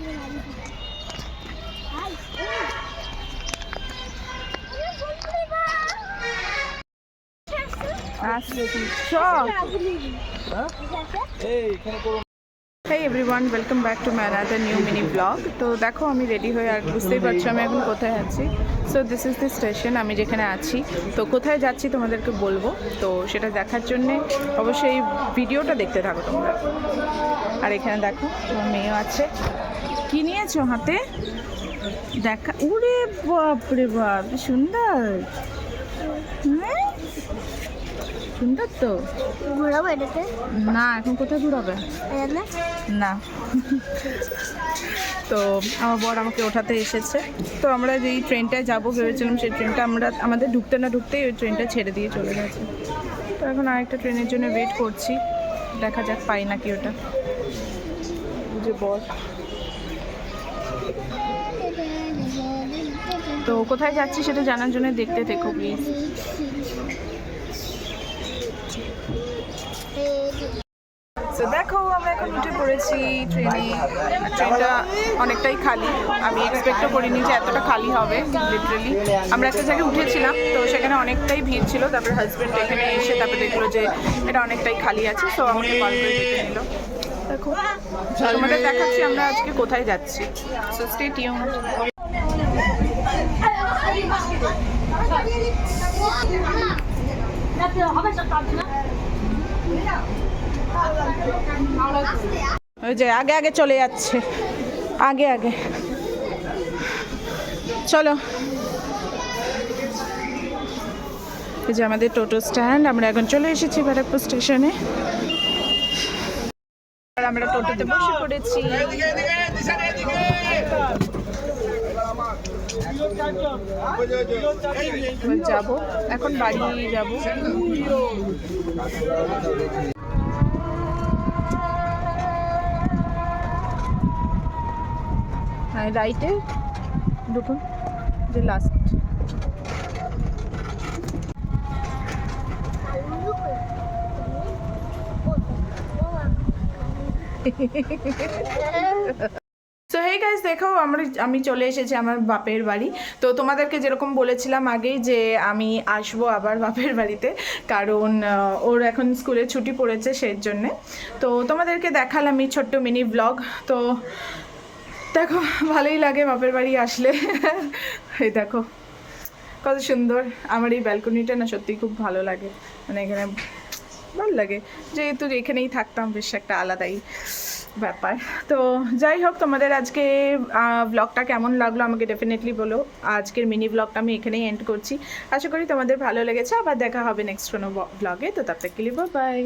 Hey everyone, welcome back to my another new mini vlog. তো দেখো আমি ready হয়ে আর বুঝতেই পারছো আমি এখন কোথায় আছি। So this is the station, আমি যেখানে আছি। তো কোথায় যাচ্ছি তোমাদেরকে বলবো, তো সেটা দেখার জন্যে অবশ্যই ভিডিওটা দেখতে থাকো তোমরা। আর এখানে দেখো আমার মেয়েও আছে। কি নিয়েছো হাতে? দেখা, ওরে বাপরে বাপ, সুন্দর। হ্যাঁ সুন্দর তো। ঘোরাবো এটাতে? না, এখন কোথায় ঘুরাবে? না। তো আমার বর আমাকে ওঠাতে এসেছে। তো আমরা যেই ট্রেনটায় যাবো ভেবেছিলাম, সেই ট্রেনটা আমাদের ঢুকতে না ঢুকতেই ওই ট্রেনটা ছেড়ে দিয়ে চলে গেছে। তো এখন আরেকটা ট্রেনের জন্য ওয়েট করছি, দেখা যাক পাই নাকি ওটা। যে বর, তো কোথায় যাচ্ছি সেটা জানার জন্য দেখতে থেকো প্লিজ। তো দেখো আমরা এখন উঠে পড়েছি ট্রেনে। ট্রেনটা অনেকটাই খালি, আমি এক্সপেক্টও করিনি যে এতটা খালি হবে। লিটারেলি আমরা একটা জায়গায় উঠেছিলাম, তো সেখানে অনেকটাই ভিড় ছিল। তারপরে হাজব্যান্ড এখানে এসে তারপরে দেখলো যে এটা অনেকটাই খালি আছে, সো আমাকে কল করে ডেকে নিল। দেখো তোমাদের দেখাচ্ছি আমরা আজকে কোথায় যাচ্ছি। So stay tuned. ওই যে আগে আগে চলে যাচ্ছে, আগে আগে চলো। এই যে আমাদের টোটো স্ট্যান্ড, আমরা এখন চলে এসেছি ব্যারাকপুর স্টেশনে। আর আমরা টোটোতে বসে পড়েছি। যাবো এখন বাড়ি যাবো। হ্যাঁ রাইটে ঢুকুন, যে লাস্ট। সো হেই গাইস, দেখো আমি চলে এসেছি আমার বাপের বাড়ি। তো তোমাদেরকে যেরকম বলেছিলাম আগেই যে আমি আসবো আবার বাপের বাড়িতে, কারণ ওর এখন স্কুলে ছুটি পড়েছে সেই জন্যে। তো তোমাদেরকে দেখালাম এই ছোট্ট মিনি ব্লগ। তো দেখো ভালোই লাগে বাপের বাড়ি আসলে। এই দেখো কত সুন্দর আমার এই ব্যালকনিটা, না সত্যিই খুব ভালো লাগে। মানে এখানে ভালো লাগে, যেহেতু এখানেই থাকতাম, বেশ একটা আলাদাই ব্যাপার। তো যাই হোক, তোমাদের আজকে ব্লগটা কেমন লাগলো আমাকে ডেফিনেটলি বলো। আজকের মিনি ব্লগটা আমি এখানেই এন্ড করছি। আশা করি তোমাদের ভালো লেগেছে। আবার দেখা হবে নেক্সট কোনো ব্লগে। তো তার থেকে বাই বাই।